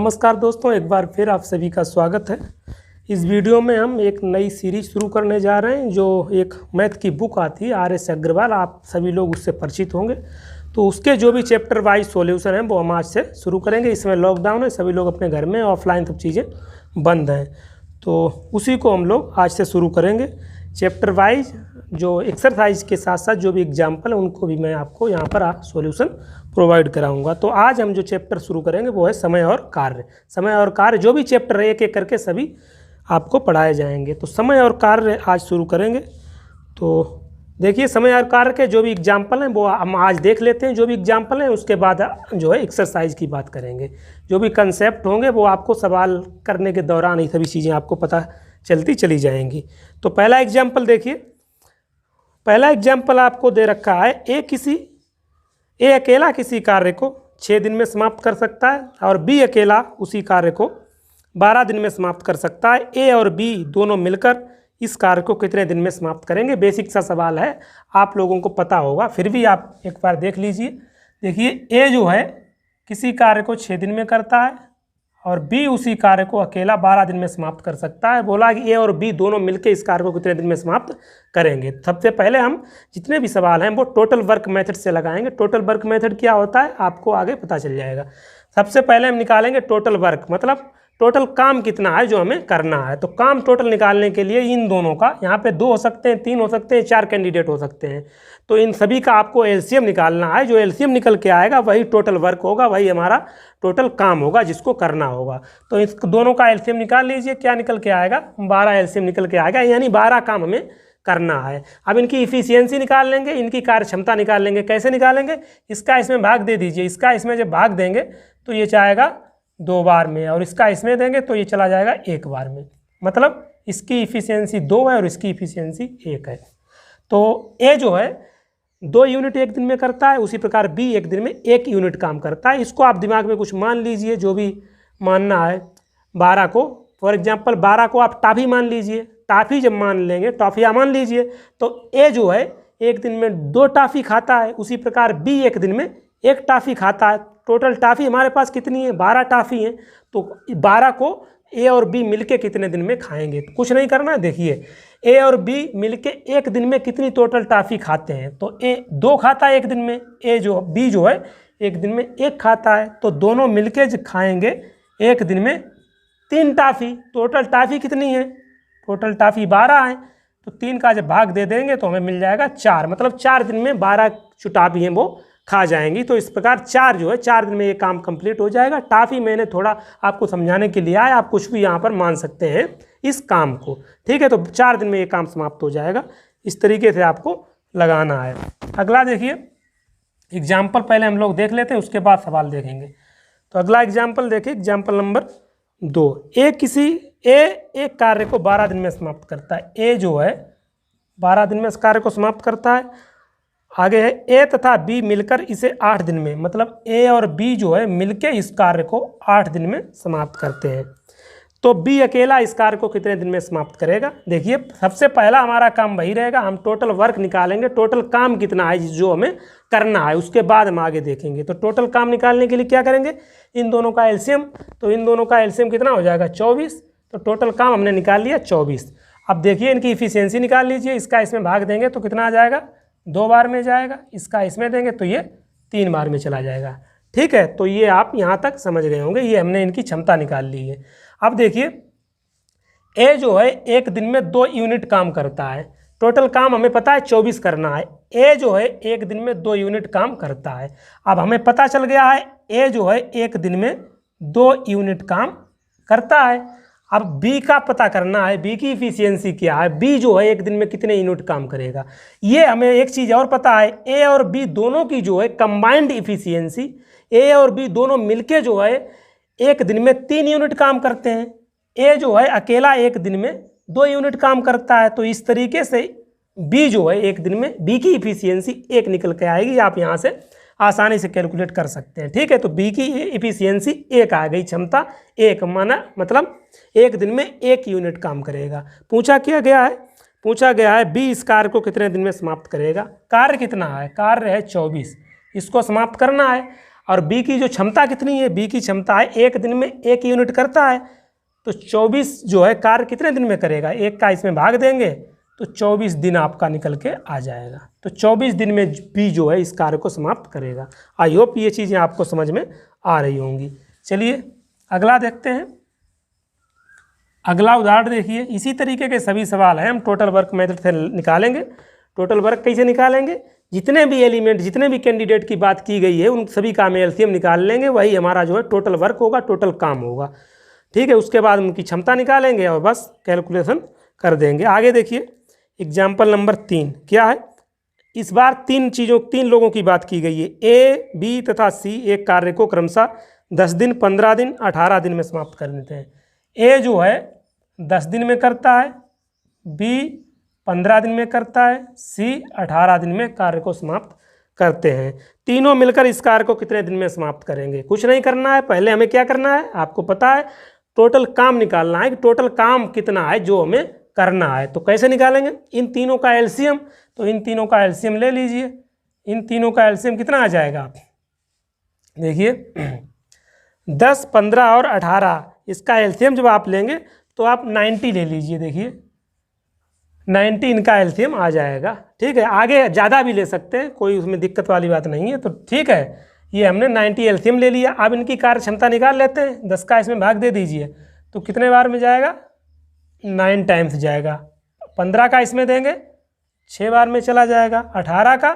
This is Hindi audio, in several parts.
नमस्कार दोस्तों, एक बार फिर आप सभी का स्वागत है। इस वीडियो में हम एक नई सीरीज शुरू करने जा रहे हैं। जो एक मैथ की बुक आती है RS अग्रवाल, आप सभी लोग उससे परिचित होंगे। तो उसके जो भी चैप्टर वाइज सॉल्यूशन हैं वो हम आज से शुरू करेंगे। इसमें लॉकडाउन है, सभी लोग अपने घर में, ऑफलाइन सब चीज़ें बंद हैं, तो उसी को हम लोग आज से शुरू करेंगे। चैप्टर वाइज जो एक्सरसाइज के साथ साथ जो भी एग्जाम्पल है उनको भी मैं आपको यहाँ पर सॉल्यूशन प्रोवाइड कराऊंगा। तो आज हम जो चैप्टर शुरू करेंगे वो है समय और कार्य। समय और कार्य जो भी चैप्टर है एक एक करके सभी आपको पढ़ाए जाएंगे। तो समय और कार्य आज शुरू करेंगे। तो देखिए, समय और कार्य के जो भी एग्जाम्पल हैं वो हम आज देख लेते हैं। जो भी एग्जाम्पल हैं उसके बाद जो है एक्सरसाइज की बात करेंगे। जो भी कंसेप्ट होंगे वो आपको सवाल करने के दौरान ये सभी चीज़ें आपको पता चलती चली जाएंगी। तो पहला एग्जाम्पल देखिए। पहला एग्जाम्पल आपको दे रखा है, ए अकेला किसी कार्य को 6 दिन में समाप्त कर सकता है और बी अकेला उसी कार्य को 12 दिन में समाप्त कर सकता है। ए और बी दोनों मिलकर इस कार्य को कितने दिन में समाप्त करेंगे? बेसिक सा सवाल है, आप लोगों को पता होगा, फिर भी आप एक बार देख लीजिए। देखिए, ए जो है किसी कार्य को 6 दिन में करता है और बी उसी कार्य को अकेला 12 दिन में समाप्त कर सकता है। बोला कि ए और बी दोनों मिलकर इस कार्य को कितने दिन में समाप्त करेंगे। सबसे पहले हम जितने भी सवाल हैं वो टोटल वर्क मेथड से लगाएंगे। टोटल वर्क मेथड क्या होता है आपको आगे पता चल जाएगा। सबसे पहले हम निकालेंगे टोटल वर्क, मतलब टोटल काम कितना है जो हमें करना है। तो काम टोटल निकालने के लिए इन दोनों का, यहाँ पे 2 हो सकते हैं, 3 हो सकते हैं, 4 कैंडिडेट हो सकते हैं, तो इन सभी का आपको एलसीएम निकालना है। जो एलसीएम निकल के आएगा वही टोटल वर्क होगा, वही हमारा टोटल काम होगा जिसको करना होगा। तो इस दोनों का एलसीएम निकाल लीजिए। क्या निकल के आएगा? 12 एलसीएम निकल के आएगा, यानी 12 काम हमें करना है। अब इनकी इफिशियंसी निकाल लेंगे, इनकी कार्य क्षमता निकाल लेंगे। कैसे निकालेंगे? इसका इसमें भाग दे दीजिए। इसका इसमें जब भाग देंगे तो ये जाएगा 2 बार में, और इसका इसमें देंगे तो ये चला जाएगा 1 बार में। मतलब इसकी इफिशियंसी 2 है और इसकी इफिशियंसी 1 है। तो ए जो है 2 यूनिट 1 दिन में करता है, उसी प्रकार बी 1 दिन में 1 यूनिट काम करता है। इसको आप दिमाग में कुछ मान लीजिए, जो भी मानना है। 12 को, फॉर एग्जांपल 12 को आप टाफी मान लीजिए। टाफी जब मान लेंगे, टॉफियाँ मान लीजिए, तो ए जो है 1 दिन में 2 टाफी खाता है, उसी प्रकार बी 1 दिन में 1 टाफी खाता है। टोटल टाफी हमारे पास कितनी है? 12 टाफी हैं। तो 12 को ए और बी मिलके कितने दिन में खाएंगे? तो कुछ नहीं करना है। देखिए, ए और बी मिलके 1 दिन में कितनी टोटल टाफी खाते हैं? तो ए 2 खाता है 1 दिन में, बी जो है 1 दिन में 1 खाता है। तो दोनों मिलके जो खाएंगे 1 दिन में 3 टाफी। टोटल टाफी कितनी है? टोटल टाफी 12 है। तो 3 का जब भाग दे देंगे तो हमें मिल जाएगा 4, मतलब 4 दिन में 12 जो टाफी हैं वो खा जाएंगी। तो इस प्रकार 4 जो है 4 दिन में ये काम कंप्लीट हो जाएगा। टाफी मैंने थोड़ा आपको समझाने के लिए आया, आप कुछ भी यहाँ पर मान सकते हैं इस काम को, ठीक है। तो 4 दिन में ये काम समाप्त हो जाएगा। इस तरीके से आपको लगाना है। अगला देखिए एग्जाम्पल, पहले हम लोग देख लेते हैं, उसके बाद सवाल देखेंगे। तो अगला एग्जाम्पल देखिए, एग्जाम्पल नंबर 2। एक कार्य को 12 दिन में समाप्त करता है। ए जो है 12 दिन में इस कार्य को समाप्त करता है। आगे है ए तथा बी मिलकर इसे 8 दिन में, मतलब ए और बी जो है मिलके इस कार्य को 8 दिन में समाप्त करते हैं। तो बी अकेला इस कार्य को कितने दिन में समाप्त करेगा? देखिए, सबसे पहला हमारा काम वही रहेगा, हम टोटल वर्क निकालेंगे, टोटल काम कितना है जो हमें करना है, उसके बाद हम आगे देखेंगे। तो टोटल काम निकालने के लिए क्या करेंगे? इन दोनों का एलसीएम। तो इन दोनों का एलसीएम कितना हो जाएगा? 24। तो टोटल काम हमने निकाल लिया 24। अब देखिए इनकी इफिशियंसी निकाल लीजिए। इसका इसमें भाग देंगे तो कितना आ जाएगा? 2 बार में जाएगा। इसका इसमें देंगे तो ये 3 बार में चला जाएगा, ठीक है। तो ये आप यहाँ तक समझ गए होंगे, ये हमने इनकी क्षमता निकाल ली है। अब देखिए, ए जो है 1 दिन में 2 यूनिट काम करता है। टोटल काम हमें पता है 24 करना है। ए जो है 1 दिन में 2 यूनिट काम करता है। अब हमें पता चल गया है ए जो है 1 दिन में 2 यूनिट काम करता है। अब बी का पता करना है, बी की इफिशियंसी क्या है, बी जो है 1 दिन में कितने यूनिट काम करेगा। ये हमें एक चीज़ और पता है, ए और बी दोनों की जो है कंबाइंड इफिशियंसी, ए और बी दोनों मिलके जो है 1 दिन में 3 यूनिट काम करते हैं। ए जो है अकेला 1 दिन में 2 यूनिट काम करता है। तो इस तरीके से बी जो है 1 दिन में, बी की इफिशियंसी 1 निकल के आएगी। आप यहाँ से आसानी से कैलकुलेट कर सकते हैं, ठीक है। तो बी की इफिशियंसी 1 आ गई, क्षमता 1, माना मतलब 1 दिन में 1 यूनिट काम करेगा। पूछा गया है बी इस कार्य को कितने दिन में समाप्त करेगा। कार्य कितना है? कार्य है 24, इसको समाप्त करना है। और बी की जो क्षमता कितनी है, बी की क्षमता है 1 दिन में 1 यूनिट करता है। तो 24 जो है कार्य कितने दिन में करेगा, 1 का इसमें भाग देंगे तो 24 दिन आपका निकल के आ जाएगा। तो 24 दिन में बी जो है इस कार्य को समाप्त करेगा। आई होप ये चीज़ें आपको समझ में आ रही होंगी। चलिए अगला देखते हैं। अगला उदाहरण देखिए, इसी तरीके के सभी सवाल हैं, हम टोटल वर्क मेथड से निकालेंगे। टोटल वर्क कैसे निकालेंगे, जितने भी एलिमेंट, जितने भी कैंडिडेट की बात की गई है उन सभी का हम एलसीएम निकाल लेंगे, वही हमारा जो है टोटल वर्क होगा, टोटल काम होगा। ठीक है, उसके बाद उनकी क्षमता निकालेंगे और बस कैलकुलेशन कर देंगे। आगे देखिए एग्जाम्पल नंबर 3 क्या है। इस बार 3 लोगों की बात की गई है। ए, बी तथा सी एक कार्य को क्रमशः 10 दिन, 15 दिन, 18 दिन में समाप्त कर देते हैं। ए जो है 10 दिन में करता है, बी 15 दिन में करता है, सी 18 दिन में कार्य को समाप्त करते हैं। तीनों मिलकर इस कार्य को कितने दिन में समाप्त करेंगे। कुछ नहीं करना है, पहले हमें क्या करना है, आपको पता है टोटल काम निकालना है कि टोटल काम कितना है जो हमें करना है। तो कैसे निकालेंगे, इन तीनों का एलसीएम। तो इन तीनों का एलसीएम ले लीजिए। इन तीनों का एलसीएम कितना आ जाएगा, आप देखिए 10, 15 और 18, इसका एलसीएम जब आप लेंगे तो आप 90 ले लीजिए। देखिए 90 इनका एलसीएम आ जाएगा। ठीक है, आगे ज़्यादा भी ले सकते हैं, कोई उसमें दिक्कत वाली बात नहीं है। तो ठीक है, ये हमने 90 एलसीएम ले लिया। अब इनकी कार्य क्षमता निकाल लेते हैं। 10 का इसमें भाग दे दीजिए तो कितने बार में जाएगा, 9 टाइम्स जाएगा। 15 का इसमें देंगे 6 बार में चला जाएगा। 18 का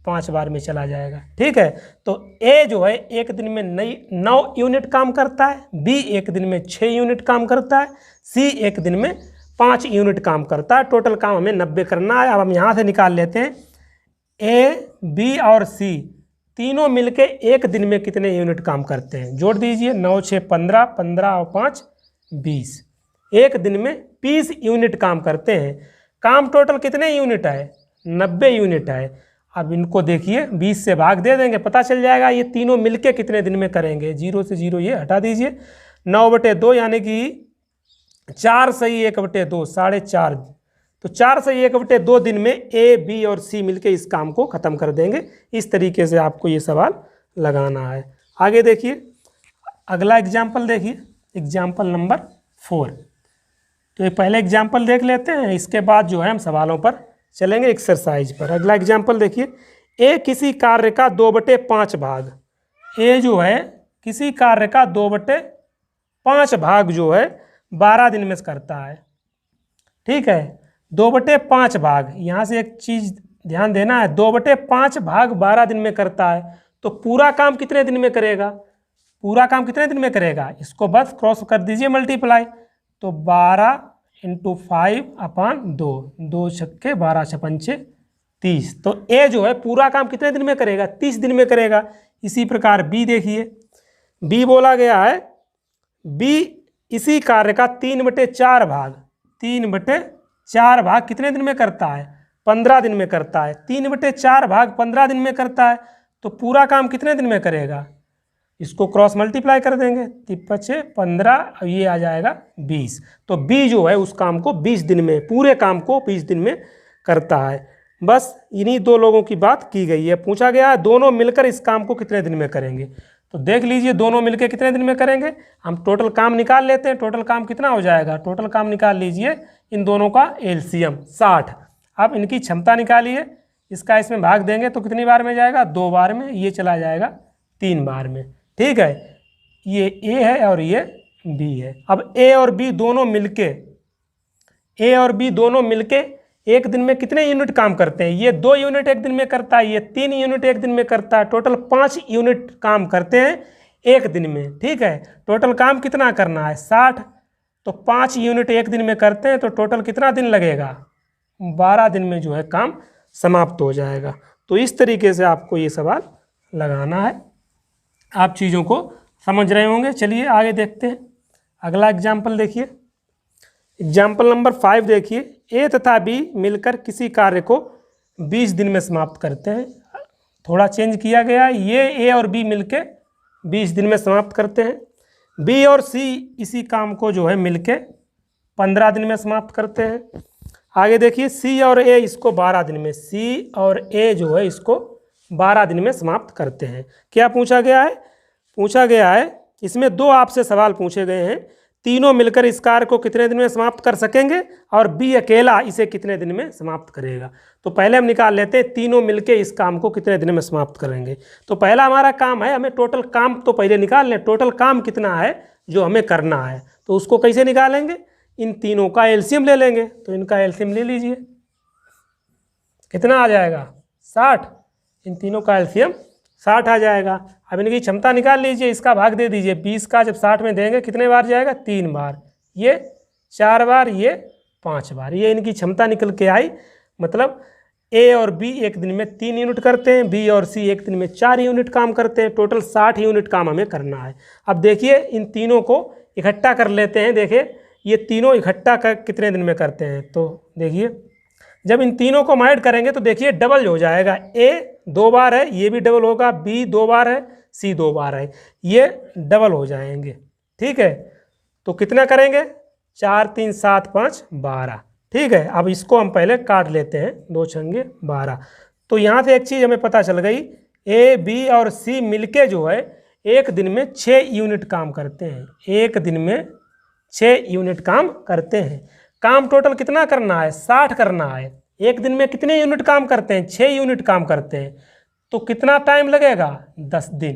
5 बार में चला जाएगा। ठीक है, तो ए जो है 1 दिन में 9 यूनिट काम करता है, बी 1 दिन में 6 यूनिट काम करता है, सी 1 दिन में 5 यूनिट काम करता है। टोटल काम हमें 90 करना है। अब हम यहाँ से निकाल लेते हैं, ए, बी और सी तीनों मिलके 1 दिन में कितने यूनिट काम करते हैं। जोड़ दीजिए, 9, 6, 15, 15 और 5, 20। 1 दिन में 20 यूनिट काम करते हैं। काम टोटल कितने यूनिट है, 90 यूनिट है। अब इनको देखिए 20 से भाग दे देंगे, पता चल जाएगा ये तीनों मिलके कितने दिन में करेंगे। 0 से 0 ये हटा दीजिए, 9/2 यानी कि 4 सही 1/2, 4.5। तो 4 सही 1/2 दिन में ए, बी और सी मिलके इस काम को ख़त्म कर देंगे। इस तरीके से आपको ये सवाल लगाना है। आगे देखिए अगला एग्जाम्पल देखिए, एग्जाम्पल नंबर 4। तो ये पहले एग्जाम्पल देख लेते हैं, इसके बाद जो है हम सवालों पर चलेंगे, एक्सरसाइज पर। अगला एग्जाम्पल देखिए, ए किसी कार्य का 2/5 भाग, ए जो है किसी कार्य का 2/5 भाग जो है 12 दिन में करता है। ठीक है, 2/5 भाग, यहाँ से एक चीज़ ध्यान देना है, 2/5 भाग 12 दिन में करता है। तो पूरा काम कितने दिन में करेगा, पूरा काम कितने दिन में करेगा, इसको बस क्रॉस कर दीजिए मल्टीप्लाई। तो 12 × 5/2, 2 छक्के 12 छपंचे 30। तो ए जो है पूरा काम कितने दिन में करेगा, 30 दिन में करेगा। इसी प्रकार बी देखिए, बी बोला गया है, बी इसी कार्य का 3/4 भाग, 3/4 भाग कितने दिन में करता है, 15 दिन में करता है। 3/4 भाग 15 दिन में करता है, तो पूरा काम कितने दिन में करेगा, इसको क्रॉस मल्टीप्लाई कर देंगे, 3×5 = 15, ये आ जाएगा 20। तो बी जो है उस काम को 20 दिन में, पूरे काम को 20 दिन में करता है। बस इन्हीं 2 लोगों की बात की गई है। पूछा गया है दोनों मिलकर इस काम को कितने दिन में करेंगे। तो देख लीजिए दोनों मिलकर कितने दिन में करेंगे। हम टोटल काम निकाल लेते हैं। टोटल काम कितना हो जाएगा, टोटल काम निकाल लीजिए इन दोनों का एलसीएम 60। अब इनकी क्षमता निकालिए, इसका इसमें भाग देंगे तो कितनी बार में जाएगा, 2 बार में, ये चला जाएगा 3 बार में। ठीक है, ये ए है और ये बी है। अब ए और बी दोनों मिलके 1 दिन में कितने यूनिट काम करते हैं। ये 2 यूनिट 1 दिन में करता है, ये 3 यूनिट 1 दिन में करता है। टोटल 5 यूनिट काम करते हैं 1 दिन में। ठीक है, टोटल काम कितना करना है, 60। तो 5 यूनिट 1 दिन में करते हैं तो टोटल कितना दिन लगेगा, 12 दिन में जो है काम समाप्त हो जाएगा। तो इस तरीके से आपको ये सवाल लगाना है। आप चीज़ों को समझ रहे होंगे। चलिए आगे देखते हैं। अगला एग्जाम्पल देखिए, एग्जाम्पल नंबर 5 देखिए, ए तथा बी मिलकर किसी कार्य को 20 दिन में समाप्त करते हैं। थोड़ा चेंज किया गया, ये ए और बी मिलके 20 दिन में समाप्त करते हैं। बी और सी इसी काम को जो है मिलके 15 दिन में समाप्त करते हैं। आगे देखिए, सी और ए इसको 12 दिन में, सी और ए जो है इसको 12 दिन में समाप्त करते हैं। क्या पूछा गया है? पूछा गया है इसमें 2 आपसे सवाल पूछे गए हैं, तीनों मिलकर इस कार्य को कितने दिन में समाप्त कर सकेंगे और बी अकेला इसे कितने दिन में समाप्त करेगा। तो पहले हम निकाल लेते हैं तीनों मिलकर इस काम को कितने दिन में समाप्त करेंगे। तो पहला हमारा काम है, हमें टोटल काम तो पहले निकाल लें, टोटल काम कितना है जो हमें करना है। तो उसको कैसे निकालेंगे? इन तीनों का एलसीएम ले लेंगे। तो इनका एलसीएम ले लीजिए, कितना आ जाएगा? 60। इन तीनों का एलसीएम 60 आ जाएगा। अब इनकी क्षमता निकाल लीजिए, इसका भाग दे दीजिए। 20 का जब 60 में देंगे कितने बार जाएगा? 3 बार, ये 4 बार, ये 5 बार। ये इनकी क्षमता निकल के आई। मतलब ए और बी एक दिन में 3 यूनिट करते हैं, बी और सी एक दिन में 4 यूनिट काम करते हैं। टोटल 60 यूनिट काम हमें करना है। अब देखिए इन तीनों को इकट्ठा कर लेते हैं। देखिए ये तीनों इकट्ठा कर कितने दिन में करते हैं। तो देखिए जब इन तीनों को ऐड करेंगे तो देखिए डबल हो जाएगा। ए 2 बार है, ये भी डबल होगा, बी 2 बार है, सी 2 बार है, ये डबल हो जाएंगे। ठीक है, तो कितना करेंगे? 4 3 7 5 12। ठीक है, अब इसको हम पहले काट लेते हैं, 2 छंगे 12। तो यहाँ से एक चीज़ हमें पता चल गई, ए बी और सी मिलके जो है एक दिन में 6 यूनिट काम करते हैं। एक दिन में 6 यूनिट काम करते हैं। काम टोटल कितना करना है? 60 करना है। एक दिन में कितने यूनिट काम करते हैं? 6 यूनिट काम करते हैं। तो कितना टाइम लगेगा? 10 दिन।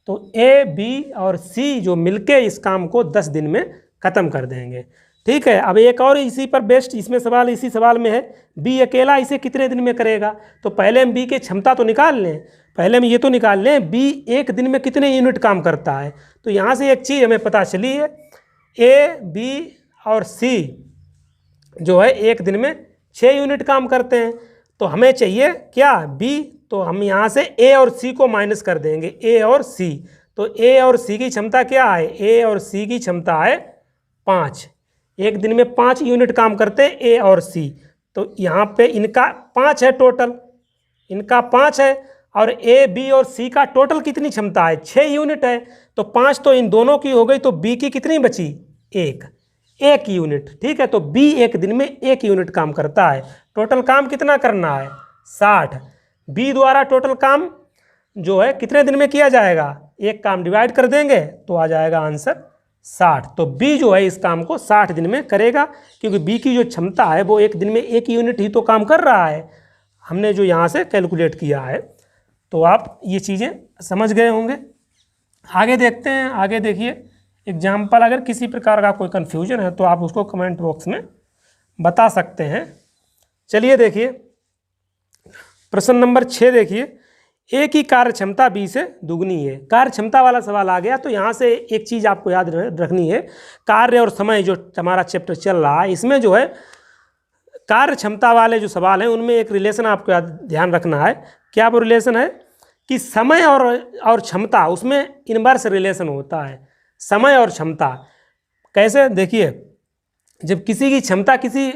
तो ए बी और सी जो मिलके इस काम को 10 दिन में ख़त्म कर देंगे। ठीक है, अब एक और इसी पर बेस्ट इसमें सवाल, इसी सवाल में है, बी अकेला इसे कितने दिन में करेगा। तो पहले हम बी की क्षमता तो निकाल लें, पहले हम ये तो निकाल लें बी एक दिन में कितने यूनिट काम करता है। तो यहाँ से एक चीज़ हमें पता चली है, ए बी और सी जो है एक दिन में 6 यूनिट काम करते हैं। तो हमें चाहिए क्या? बी। तो हम यहाँ से ए और सी को माइनस कर देंगे, ए और सी। तो ए और सी की क्षमता क्या है? ए और सी की क्षमता है 5। एक दिन में 5 यूनिट काम करते हैं ए और सी। तो यहाँ पे इनका 5 है टोटल, इनका 5 है, और ए बी और सी का टोटल कितनी क्षमता है? 6 यूनिट है। तो 5 तो इन दोनों की हो गई, तो बी की कितनी बची? 1 यूनिट। ठीक है, तो बी एक दिन में 1 यूनिट काम करता है। टोटल काम कितना करना है? 60। बी द्वारा टोटल काम जो है कितने दिन में किया जाएगा? एक काम डिवाइड कर देंगे तो आ जाएगा आंसर 60। तो बी जो है इस काम को 60 दिन में करेगा, क्योंकि बी की जो क्षमता है वो एक दिन में 1 यूनिट ही तो काम कर रहा है, हमने जो यहाँ से कैलकुलेट किया है। तो आप ये चीज़ें समझ गए होंगे। आगे देखते हैं। आगे देखिए एग्जाम्पल, अगर किसी प्रकार का कोई कन्फ्यूजन है तो आप उसको कमेंट बॉक्स में बता सकते हैं। चलिए देखिए प्रश्न नंबर 6 देखिए, ए की कार्य क्षमता बी से दुगनी है। कार्य क्षमता वाला सवाल आ गया। तो यहाँ से एक चीज़ आपको याद रखनी है, कार्य और समय जो हमारा चैप्टर चल रहा है इसमें जो है कार्य क्षमता वाले जो सवाल हैं उनमें एक रिलेशन आपको ध्यान रखना है। क्या वो रिलेशन है? कि समय और क्षमता, उसमें इनवर्स रिलेशन होता है। समय और क्षमता कैसे? देखिए जब किसी की क्षमता, किसी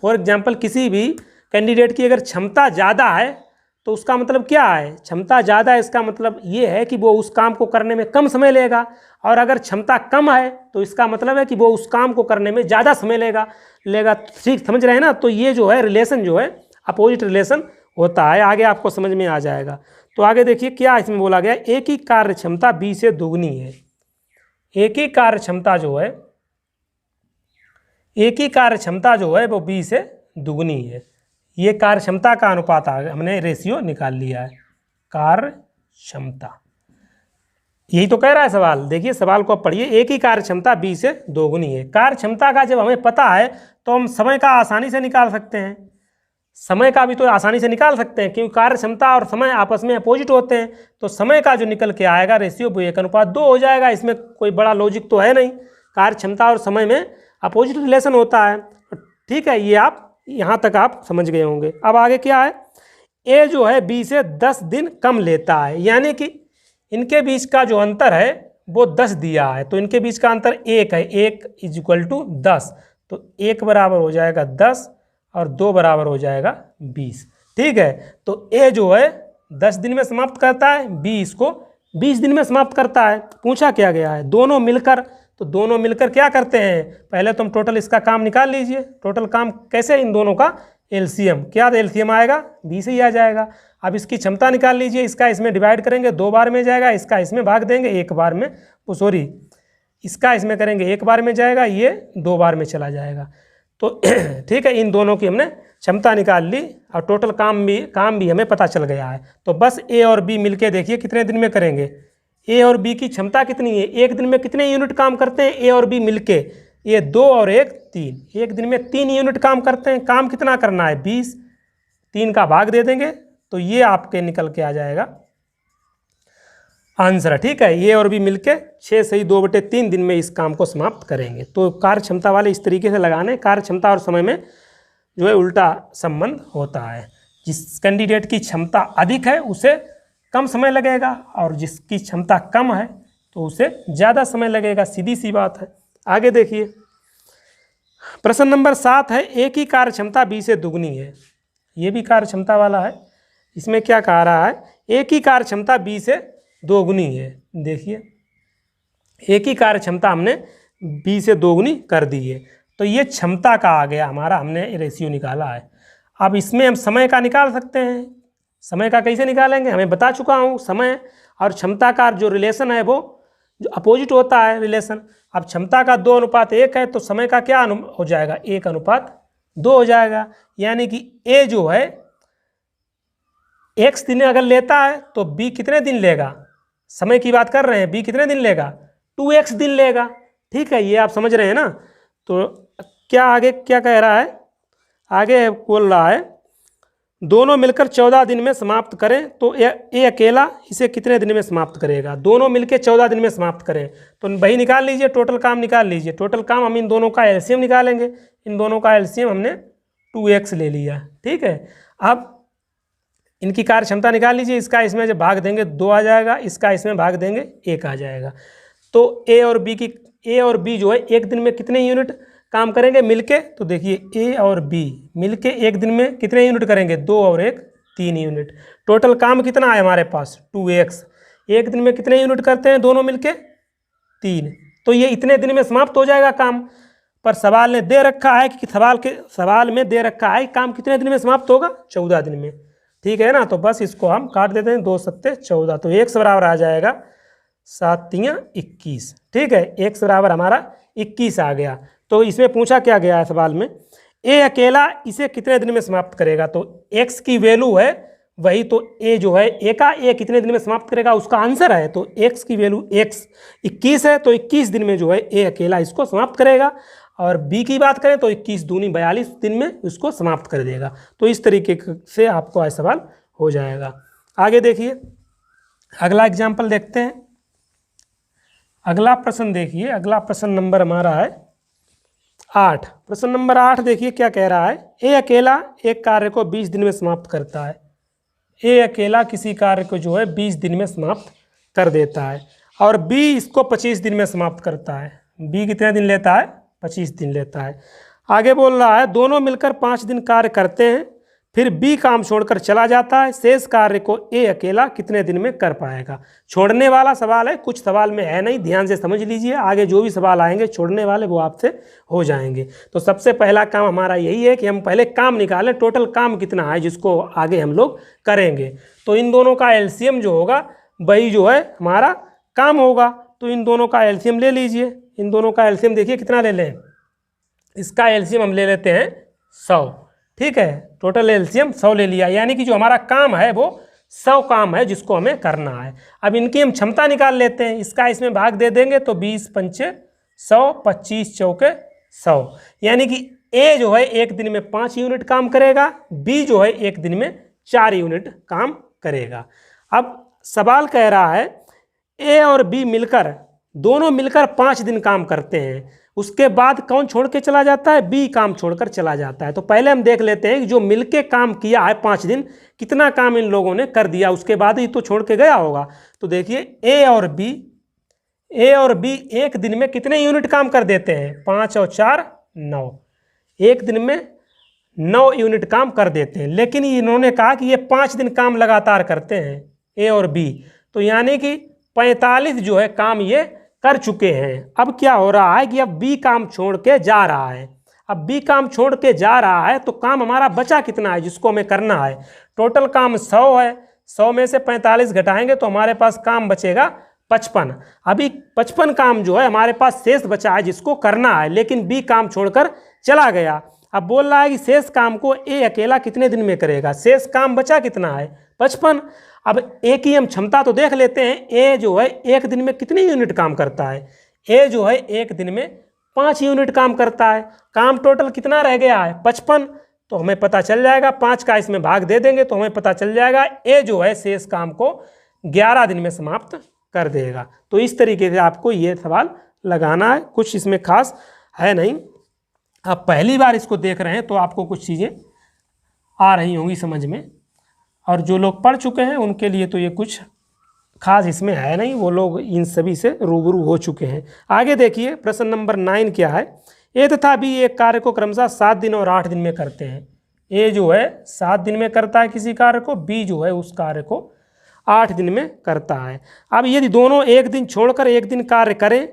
फॉर एग्जांपल किसी भी कैंडिडेट की अगर क्षमता ज़्यादा है तो उसका मतलब क्या है? क्षमता ज़्यादा है इसका मतलब ये है कि वो उस काम को करने में कम समय लेगा, और अगर क्षमता कम है तो इसका मतलब है कि वो उस काम को करने में ज़्यादा समय लेगा। ठीक समझ रहे हैं ना? तो ये जो है रिलेशन जो है अपोजिट रिलेशन होता है। आगे आपको समझ में आ जाएगा। तो आगे देखिए क्या इसमें बोला गया, ए की कार्य क्षमता बी से दुगनी है। ए की कार्य क्षमता जो है, ए की कार्य क्षमता जो है वो बी से दुगनी है। ये कार्य क्षमता का अनुपात आ गया, हमने रेशियो निकाल लिया है। कार्य क्षमता, यही तो कह रहा है सवाल। देखिए सवाल को पढ़िए, ए की कार्य क्षमता बी से दोगुनी है। कार्य क्षमता का जब हमें पता है तो हम समय का आसानी से निकाल सकते हैं। समय का भी तो आसानी से निकाल सकते हैं, क्योंकि कार्य क्षमता और समय आपस में अपोजिट होते हैं। तो समय का जो निकल के आएगा रेशियो वो 1:2 हो जाएगा। इसमें कोई बड़ा लॉजिक तो है नहीं, कार्य क्षमता और समय में अपोजिट रिलेशन होता है। ठीक है, ये आप यहाँ तक आप समझ गए होंगे। अब आगे क्या है, ए जो है बी से 10 दिन कम लेता है, यानी कि इनके बीच का जो अंतर है वो 10 दिया है। तो इनके बीच का अंतर 1 है, 1 = 10। तो 1 बराबर हो जाएगा 10 और 2 बराबर हो जाएगा 20। ठीक है, तो ए जो है 10 दिन में समाप्त करता है, बी इसको 20 दिन में समाप्त करता है। पूछा क्या गया है? दोनों मिलकर। तो दोनों मिलकर क्या करते हैं? पहले तुम टोटल इसका काम निकाल लीजिए। टोटल काम कैसे? इन दोनों का एलसीएम, क्या एलसीएम आएगा 20 ही आ जाएगा। अब इसकी क्षमता निकाल लीजिए, इसका इसमें डिवाइड करेंगे 2 बार में जाएगा, इसका इसमें भाग देंगे 1 बार में, सॉरी इसका इसमें करेंगे 1 बार में जाएगा, ये 2 बार में चला जाएगा। तो ठीक है, इन दोनों की हमने क्षमता निकाल ली और टोटल काम भी हमें पता चल गया है। तो बस ए और बी मिलके देखिए कितने दिन में करेंगे। ए और बी की क्षमता कितनी है, एक दिन में कितने यूनिट काम करते हैं ए और बी मिलके, ये 2 और 1 3, एक दिन में 3 यूनिट काम करते हैं। काम कितना करना है 20, 3 का भाग दे देंगे तो ये आपके निकल के आ जाएगा आंसर। ठीक है, ये और भी मिलके 6 सही 2/3 दिन में इस काम को समाप्त करेंगे। तो कार्य क्षमता वाले इस तरीके से लगाने, कार्य क्षमता और समय में जो है उल्टा संबंध होता है। जिस कैंडिडेट की क्षमता अधिक है उसे कम समय लगेगा और जिसकी क्षमता कम है तो उसे ज़्यादा समय लगेगा, सीधी सी बात है। आगे देखिए, प्रश्न नंबर 7 है, ए की कार्य क्षमता बी से दुगनी है। ये भी कार्य क्षमता वाला है। इसमें क्या कह रहा है, ए की कार्य क्षमता बी से दोगुनी है। देखिए, ए की कार्य क्षमता हमने बी से दोगुनी कर दी है, तो ये क्षमता का आ गया हमारा, हमने रेशियो निकाला है। अब इसमें हम समय का निकाल सकते हैं। समय का कैसे निकालेंगे, हमें बता चुका हूँ। समय और क्षमता का जो रिलेशन है वो जो अपोजिट होता है रिलेशन। अब क्षमता का 2:1 है तो समय का क्या हो जाएगा, 1:2 हो जाएगा। यानी कि ए जो है x दिन अगर लेता है तो b कितने दिन लेगा, समय की बात कर रहे हैं, b कितने दिन लेगा 2x दिन लेगा। ठीक है, ये आप समझ रहे हैं ना। तो क्या आगे क्या कह रहा है, आगे बोल रहा है दोनों मिलकर 14 दिन में समाप्त करें तो ए अकेला इसे कितने दिन में समाप्त करेगा, दोनों मिलकर 14 दिन में समाप्त करें। तो वही निकाल लीजिए, टोटल काम निकाल लीजिए। टोटल काम हम इन दोनों का एलसीएम निकालेंगे, इन दोनों का एलसीएम हमने 2x ले लिया। ठीक है, अब इनकी कार्य क्षमता निकाल लीजिए, इसका इसमें जब भाग देंगे 2 आ जाएगा, इसका इसमें भाग देंगे 1 आ जाएगा। तो ए और बी जो है एक दिन में कितने यूनिट काम करेंगे मिलके, तो देखिए ए और बी मिलके एक दिन में कितने यूनिट करेंगे, 2 और 1 3 यूनिट। टोटल काम कितना है हमारे पास 2x, एक दिन में कितने यूनिट करते हैं दोनों मिलके 3, तो ये इतने दिन में समाप्त हो जाएगा काम। पर सवाल ने दे रखा है कि सवाल में दे रखा है काम कितने दिन में समाप्त होगा, 14 दिन में। ठीक है ना, तो बस इसको हम काट देते हैं, 2 7 14, तो x बराबर आ जाएगा 7 3 21। ठीक है, x बराबर हमारा 21 आ गया। तो इसमें पूछा क्या गया है सवाल में, ए अकेला इसे कितने दिन में समाप्त करेगा, तो x की वैल्यू है वही, तो ए जो है ए कितने दिन में समाप्त करेगा उसका आंसर है। तो x की वैल्यू x 21 है, तो 21 दिन में जो है ए अकेला इसको समाप्त करेगा। और b की बात करें तो 21 दूनी 42 दिन में इसको समाप्त कर देगा। तो इस तरीके से आपको आज सवाल हो जाएगा। आगे देखिए, अगला एग्जाम्पल देखते हैं। अगला प्रश्न देखिए, अगला प्रश्न नंबर हमारा है 8। प्रश्न नंबर 8 देखिए क्या कह रहा है, ए अकेला एक कार्य को 20 दिन में समाप्त करता है। ए अकेला किसी कार्य को जो है 20 दिन में समाप्त कर देता है और बी इसको 25 दिन में समाप्त करता है। बी कितने दिन लेता है, 25 दिन लेता है। आगे बोल रहा है दोनों मिलकर 5 दिन कार्य करते हैं, फिर बी काम छोड़कर चला जाता है, शेष कार्य को ए अकेला कितने दिन में कर पाएगा। छोड़ने वाला सवाल है, कुछ सवाल में है नहीं, ध्यान से समझ लीजिए। आगे जो भी सवाल आएंगे छोड़ने वाले वो आपसे हो जाएंगे। तो सबसे पहला काम हमारा यही है कि हम पहले काम निकालें, टोटल काम कितना है जिसको आगे हम लोग करेंगे। तो इन दोनों का एलसीएम जो होगा वही जो है हमारा काम होगा। तो इन दोनों का एलसीएम ले लीजिए। इन दोनों का एलसीएम देखिए कितना ले लें, इसका एलसीएम हम ले लेते हैं 100। ठीक है, टोटल एलसीएम 100 ले लिया, यानी कि जो हमारा काम है वो 100 काम है जिसको हमें करना है। अब इनकी हम क्षमता निकाल लेते हैं, इसका इसमें भाग दे देंगे तो 20 पंचे 100, 25 चौके 100, यानी कि ए जो है एक दिन में 5 यूनिट काम करेगा, बी जो है एक दिन में 4 यूनिट काम करेगा। अब सवाल कह रहा है ए और बी मिलकर दोनों मिलकर 5 दिन काम करते हैं, उसके बाद कौन छोड़ के चला जाता है, बी काम छोड़कर चला जाता है। तो पहले हम देख लेते हैं कि जो मिलके काम किया है 5 दिन कितना काम इन लोगों ने कर दिया, उसके बाद ही तो छोड़ के गया होगा। तो देखिए ए और बी एक दिन में कितने यूनिट काम कर देते हैं, 5 और 4 9, एक दिन में 9 यूनिट काम कर देते हैं। लेकिन इन्होंने कहा कि ये 5 दिन काम लगातार करते हैं ए और बी, तो यानी कि 45 जो है काम ये कर चुके हैं। अब क्या हो रहा है कि अब बी काम छोड़ के जा रहा है। अब बी काम छोड़ के जा रहा है तो काम हमारा बचा कितना है जिसको हमें करना है। टोटल काम 100 है, 100 में से 45 घटाएंगे तो हमारे पास काम बचेगा 55। अभी 55 काम जो है हमारे पास शेष बचा है जिसको करना है, लेकिन बी काम छोड़कर चला गया। अब बोल रहा है कि शेष काम को ए अकेला कितने दिन में करेगा। शेष काम बचा कितना है 55। अब ए की हम क्षमता तो देख लेते हैं। ए जो है एक दिन में कितने यूनिट काम करता है। ए जो है एक दिन में 5 यूनिट काम करता है। काम टोटल कितना रह गया है 55, तो हमें पता चल जाएगा 5 का इसमें भाग दे देंगे तो हमें पता चल जाएगा ए जो है शेष काम को 11 दिन में समाप्त कर देगा। तो इस तरीके से आपको ये सवाल लगाना है, कुछ इसमें खास है नहीं। आप पहली बार इसको देख रहे हैं तो आपको कुछ चीज़ें आ रही होंगी समझ में, और जो लोग पढ़ चुके हैं उनके लिए तो ये कुछ खास इसमें है नहीं, वो लोग इन सभी से रूबरू हो चुके हैं। आगे देखिए प्रश्न नंबर 9 क्या है। ए तथा बी एक कार्य को क्रमशः 7 दिन और 8 दिन में करते हैं। ए जो है 7 दिन में करता है किसी कार्य को, बी जो है उस कार्य को 8 दिन में करता है। अब यदि दोनों एक दिन छोड़कर एक दिन कार्य करें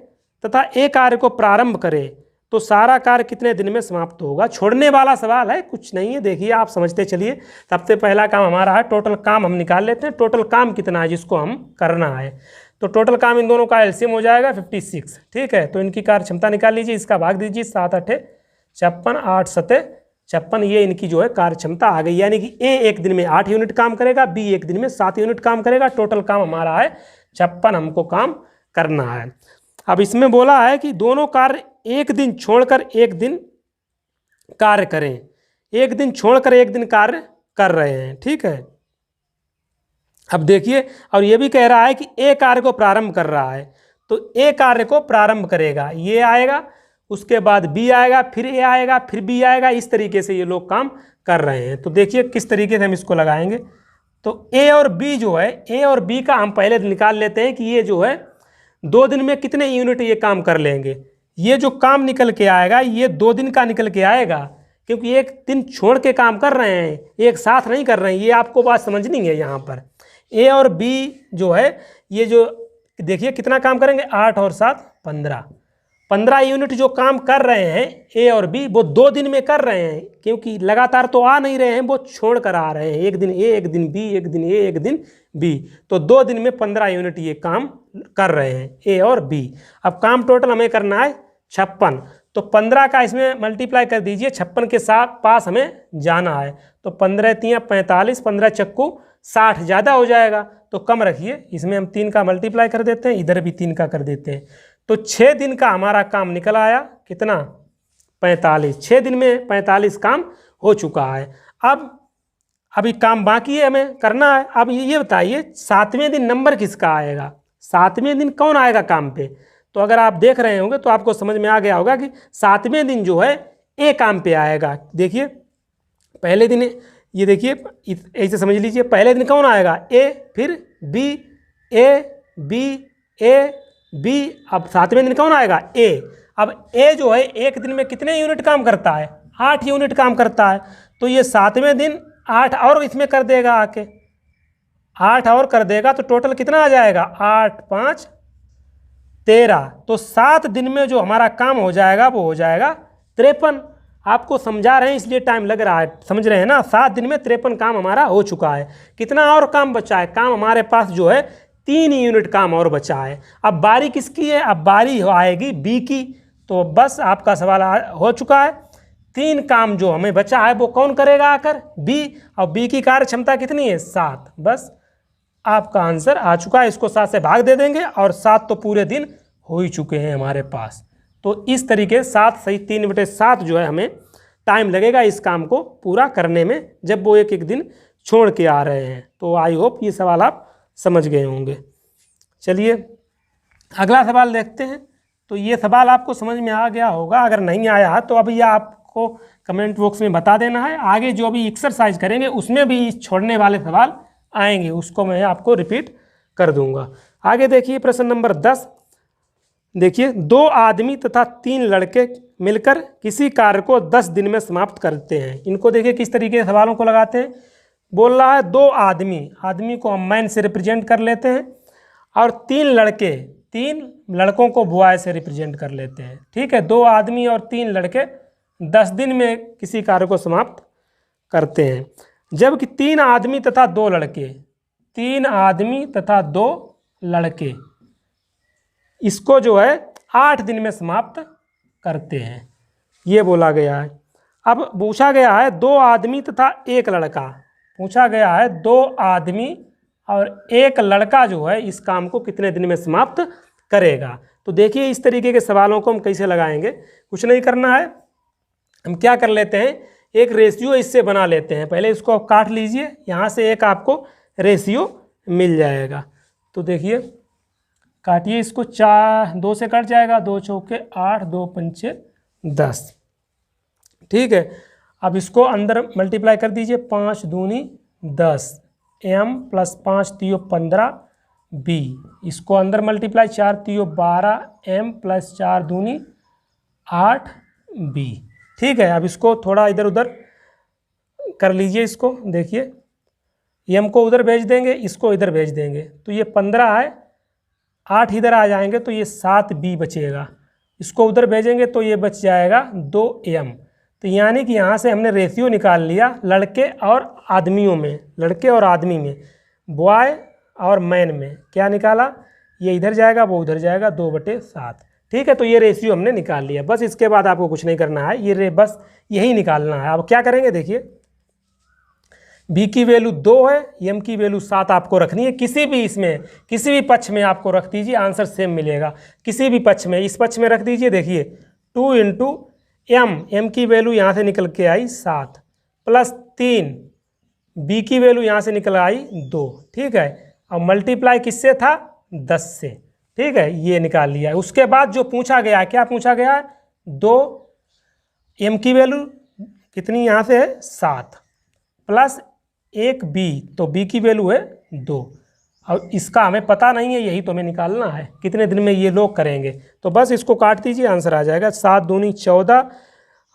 तथा एक कार्य को प्रारंभ करें तो सारा कार्य कितने दिन में समाप्त होगा। छोड़ने वाला सवाल है, कुछ नहीं है। देखिए आप समझते चलिए। सबसे पहला काम हमारा है टोटल काम, हम निकाल लेते हैं टोटल काम कितना है जिसको हम करना है। तो टोटल काम इन दोनों का एलसीएम हो जाएगा 56, ठीक है। तो इनकी कार्य क्षमता निकाल लीजिए, इसका भाग दीजिए 7 8 56, 8 7 56, ये इनकी जो है कार्य क्षमता आ गई। यानी कि ए एक दिन में 8 यूनिट काम करेगा, बी एक दिन में 7 यूनिट काम करेगा। टोटल काम हमारा है 56 हमको काम करना है। अब इसमें बोला है कि दोनों कार्य एक दिन छोड़कर एक दिन कार्य करें। एक दिन छोड़कर एक दिन कार्य कर रहे हैं, ठीक है। अब देखिए, और ये भी कह रहा है कि ए कार्य को प्रारंभ कर रहा है, तो ए कार्य को प्रारंभ करेगा, ये आएगा, उसके बाद बी आएगा, फिर ए आएगा, फिर बी आएगा। इस तरीके से ये लोग काम कर रहे हैं। तो देखिए किस तरीके से हम इसको लगाएंगे। तो ए और बी जो है, ए और बी का हम पहले निकाल लेते हैं कि ये जो है 2 दिन में कितने यूनिट ये काम कर लेंगे। ये जो काम निकल के आएगा ये 2 दिन का निकल के आएगा, क्योंकि एक दिन छोड़ के काम कर रहे हैं, एक साथ नहीं कर रहे हैं। ये आपको बात समझनी है। यहाँ पर ए और बी जो है, ये जो देखिए कितना काम करेंगे, 8 और 7 15 यूनिट जो काम कर रहे हैं ए और बी, वो 2 दिन में कर रहे हैं, क्योंकि लगातार तो आ नहीं रहे हैं, वो छोड़ कर आ रहे हैं। एक दिन ए, एक दिन बी, एक दिन ए, एक दिन बी। तो 2 दिन में 15 यूनिट ये काम कर रहे हैं ए और बी। अब काम टोटल हमें करना है 56, तो 15 का इसमें मल्टीप्लाई कर दीजिए, 56 के साथ पास हमें जाना है। तो 15 3 45, 15 चक्कू 60, ज़्यादा हो जाएगा तो कम रखिए। इसमें हम 3 का मल्टीप्लाई कर देते हैं, इधर भी 3 का कर देते हैं। तो 6 दिन का हमारा काम निकल आया, कितना 45। 6 दिन में 45 काम हो चुका है। अब अभी काम बाकी है, हमें करना है। अब ये बताइए 7वें दिन नंबर किसका आएगा, 7वें दिन कौन आएगा काम पे। तो अगर आप देख रहे होंगे तो आपको समझ में आ गया होगा कि 7वें दिन जो है ए काम पे आएगा। देखिए पहले दिन, ये देखिए ऐसे समझ लीजिए, पहले दिन कौन आएगा ए, फिर B, A B, A B. अब 7वें दिन कौन आएगा ए। अब ए जो है एक दिन में कितने यूनिट काम करता है, 8 यूनिट काम करता है। तो ये 7वें दिन 8 और इसमें कर देगा, आके 8 और कर देगा, तो टोटल कितना आ जाएगा 8 5 13। तो 7 दिन में जो हमारा काम हो जाएगा वो हो जाएगा 53। आपको समझा रहे हैं इसलिए टाइम लग रहा है, समझ रहे हैं ना। 7 दिन में 53 काम हमारा हो चुका है। कितना और काम बचा है, काम हमारे पास जो है 3 यूनिट काम और बचा है। अब बारी किसकी है, अब बारी आएगी बी की। तो बस आपका सवाल हो चुका है। 3 काम जो हमें बचा है वो कौन करेगा आकर, बी। और बी की कार्य क्षमता कितनी है 7। बस आपका आंसर आ चुका है। इसको 7 से भाग दे देंगे और 7 तो पूरे दिन हो ही चुके हैं हमारे पास। तो इस तरीके 7 सही 3/7 जो है हमें टाइम लगेगा इस काम को पूरा करने में, जब वो एक एक दिन छोड़ के आ रहे हैं। तो आई होप ये सवाल आप समझ गए होंगे। चलिए अगला सवाल देखते हैं। तो ये सवाल आपको समझ में आ गया होगा, अगर नहीं आया है तो अभी आपको कमेंट बॉक्स में बता देना है। आगे जो अभी एक्सरसाइज करेंगे उसमें भी छोड़ने वाले सवाल आएंगे, उसको मैं आपको रिपीट कर दूंगा। आगे देखिए प्रश्न नंबर 10। देखिए 2 आदमी तथा 3 लड़के मिलकर किसी कार्य को 10 दिन में समाप्त करते हैं। इनको देखिए किस तरीके से सवालों को लगाते हैं। बोल रहा है 2 आदमी को हम मैन से रिप्रेजेंट कर लेते हैं, और 3 लड़कों को बॉय से रिप्रेजेंट कर लेते हैं। ठीक है, 2 आदमी और 3 लड़के 10 दिन में किसी कार्य को समाप्त करते हैं। जबकि 3 आदमी तथा 2 लड़के, 3 आदमी तथा 2 लड़के इसको जो है 8 दिन में समाप्त करते हैं, ये बोला गया है। अब पूछा गया है 2 आदमी तथा 1 लड़का, पूछा गया है 2 आदमी और 1 लड़का जो है इस काम को कितने दिन में समाप्त करेगा। तो देखिए इस तरीके के सवालों को हम कैसे लगाएंगे। कुछ नहीं करना है, हम क्या कर लेते हैं, एक रेशियो इससे बना लेते हैं। पहले इसको आप काट लीजिए, यहाँ से एक आपको रेशियो मिल जाएगा। तो देखिए काटिए इसको, 2 से कट जाएगा, 2 चौके 8, 2 पंचे 10, ठीक है। अब इसको अंदर मल्टीप्लाई कर दीजिए, 5 दूनी 10, m प्लस 5 तियो 15 b, इसको अंदर मल्टीप्लाई 4 तियो 12 m प्लस 4 दूनी 8 b, ठीक है। अब इसको थोड़ा इधर उधर कर लीजिए, इसको देखिए m को उधर भेज देंगे, इसको इधर भेज देंगे, तो ये 15 है, 8 इधर आ जाएंगे तो ये 7b बचेगा, इसको उधर भेजेंगे तो ये बच जाएगा 2m। तो यानी कि यहाँ से हमने रेशियो निकाल लिया लड़के और आदमियों में, लड़के और आदमी में, बॉय और मैन में। क्या निकाला, ये इधर जाएगा वो उधर जाएगा, 2/7, ठीक है। तो ये रेशियो हमने निकाल लिया। बस इसके बाद आपको कुछ नहीं करना है, ये बस यही निकालना है। अब क्या करेंगे, देखिए b की वैल्यू 2 है, m की वैल्यू 7 आपको रखनी है। किसी भी इसमें किसी भी पक्ष में आपको रख दीजिए, आंसर सेम मिलेगा। किसी भी पक्ष में, इस पक्ष में रख दीजिए, देखिए 2 इंटू m की वैल्यू यहाँ से निकल के आई 7 प्लस 3, b की वैल्यू यहाँ से निकल आई 2, ठीक है। अब मल्टीप्लाई किससे था, 10 से, ठीक है, ये निकाल लिया। उसके बाद जो पूछा गया, क्या पूछा गया है, 2, m की वैल्यू कितनी यहाँ से है 7 प्लस 1 b, तो b की वैल्यू है 2। और इसका हमें पता नहीं है, यही तो हमें निकालना है कितने दिन में ये लोग करेंगे। तो बस इसको काट दीजिए, आंसर आ जाएगा 7 दूनी 14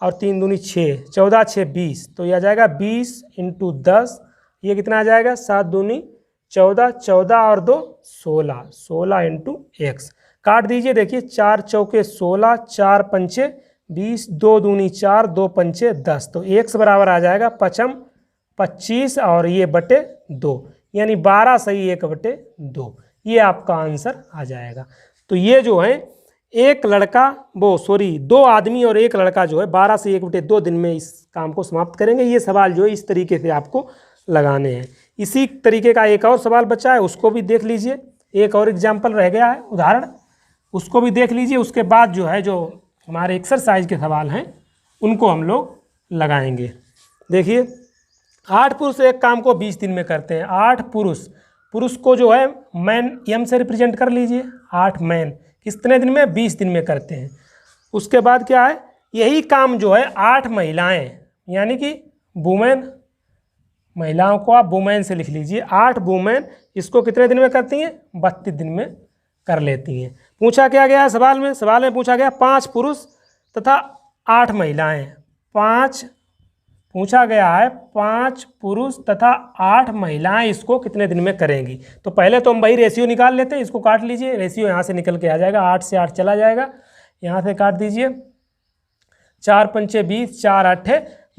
और 3 दूनी 6, 14 6 20, तो यह आ जाएगा 20 इंटू 10, ये कितना आ जाएगा 7 दूनी 14, 14 और 2 16, 16 इंटू x, काट दीजिए। देखिए 4 चौके 16, 4 पंचे 20, 2 दूनी 4, 2 पंचे 10, तो x बराबर आ जाएगा 5 25 और ये बटे 2, यानी 12 सही 1/2, ये आपका आंसर आ जाएगा। तो ये जो है एक लड़का, 2 आदमी और 1 लड़का जो है 12 से 1/2 दिन में इस काम को समाप्त करेंगे। ये सवाल जो है इस तरीके से आपको लगाने हैं। इसी तरीके का एक और सवाल बचा है, उसको भी देख लीजिए। एक और एग्जाम्पल रह गया है, उदाहरण, उसको भी देख लीजिए। उसके बाद जो है जो हमारे एक्सरसाइज के सवाल हैं उनको हम लोग लगाएंगे। देखिए 8 पुरुष एक काम को 20 दिन में करते हैं। 8 पुरुष को जो है मैन m से रिप्रेजेंट कर लीजिए, 8 मैन कितने दिन में, 20 दिन में करते हैं। उसके बाद क्या है, यही काम जो है 8 महिलाएं, यानी कि वुमेन, महिलाओं को आप वुमेन से लिख लीजिए, 8 वुमेन इसको कितने दिन में करती हैं, 32 दिन में कर लेती हैं। पूछा क्या गया है सवाल में पूछा गया 5 पुरुष तथा 8 महिलाएं, 5 पूछा गया है 5 पुरुष तथा 8 महिलाएं इसको कितने दिन में करेंगी। तो पहले तो हम वही रेशियो निकाल लेते हैं, इसको काट लीजिए, रेशियो यहाँ से निकल के आ जाएगा, 8 से 8 चला जाएगा, यहाँ से काट दीजिए, 4 पंचे 20, 4 8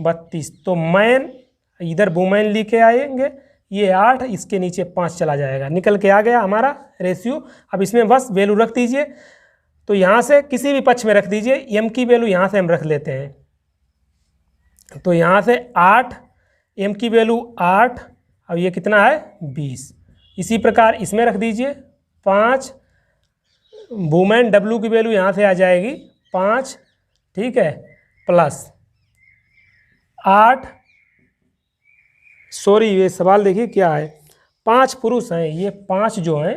32, तो मैन इधर वुमेन लिखे आएंगे, ये 8, इसके नीचे 5 चला जाएगा, निकल के आ गया हमारा रेशियो। अब इसमें बस वैल्यू रख दीजिए, तो यहाँ से किसी भी पक्ष में रख दीजिए, m की वैल्यू यहाँ से हम रख लेते हैं, तो यहाँ से 8, m की वैल्यू 8, अब ये कितना है 20। इसी प्रकार इसमें रख दीजिए 5, वुमेन w की वैल्यू यहाँ से आ जाएगी 5, ठीक है, प्लस 8, सॉरी ये सवाल देखिए क्या है, 5 पुरुष हैं, ये 5 जो हैं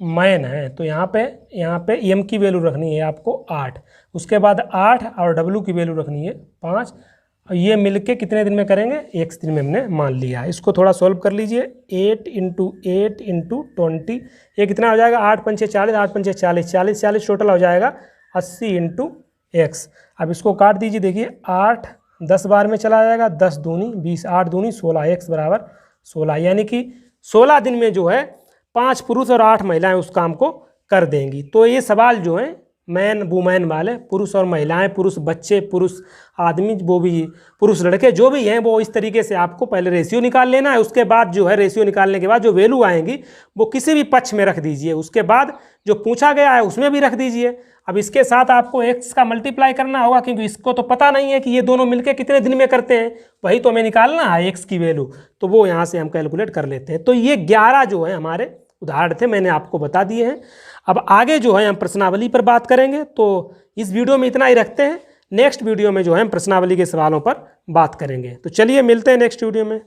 मैन हैं, तो यहाँ पे m की वैल्यू रखनी है आपको 8, उसके बाद 8 और w की वैल्यू रखनी है 5, और ये मिलके कितने दिन में करेंगे, x दिन में हमने मान लिया है। इसको थोड़ा सॉल्व कर लीजिए, 8 इंटू 8 इंटू 20, ये कितना हो जाएगा, 8 पंचे 40, 8 पंचे 40, 40 40 टोटल हो जाएगा 80 इंटू x। अब इसको काट दीजिए, देखिए 8 10 बार में चला जाएगा, 10 दूनी 20, 8 दूनी 16, x बराबर 16, यानी कि 16 दिन में जो है 5 पुरुष और 8 महिलाएं उस काम को कर देंगी। तो ये सवाल जो है मैन वुमेन वाले, पुरुष और महिलाएं, पुरुष बच्चे, पुरुष आदमी, वो भी पुरुष लड़के जो भी हैं, वो इस तरीके से आपको पहले रेशियो निकाल लेना है। उसके बाद जो है रेशियो निकालने के बाद जो वैल्यू आएंगी वो किसी भी पक्ष में रख दीजिए। उसके बाद जो पूछा गया है उसमें भी रख दीजिए। अब इसके साथ आपको x का मल्टीप्लाई करना होगा, क्योंकि इसको तो पता नहीं है कि ये दोनों मिलकर कितने दिन में करते हैं, वही तो हमें निकालना है x की वैल्यू, तो वो यहाँ से हम कैलकुलेट कर लेते हैं। तो ये 11 जो है हमारे उदाहरण थे, मैंने आपको बता दिए हैं। अब आगे जो है हम प्रश्नावली पर बात करेंगे। तो इस वीडियो में इतना ही रखते हैं, नेक्स्ट वीडियो में जो है हम प्रश्नावली के सवालों पर बात करेंगे। तो चलिए मिलते हैं नेक्स्ट वीडियो में।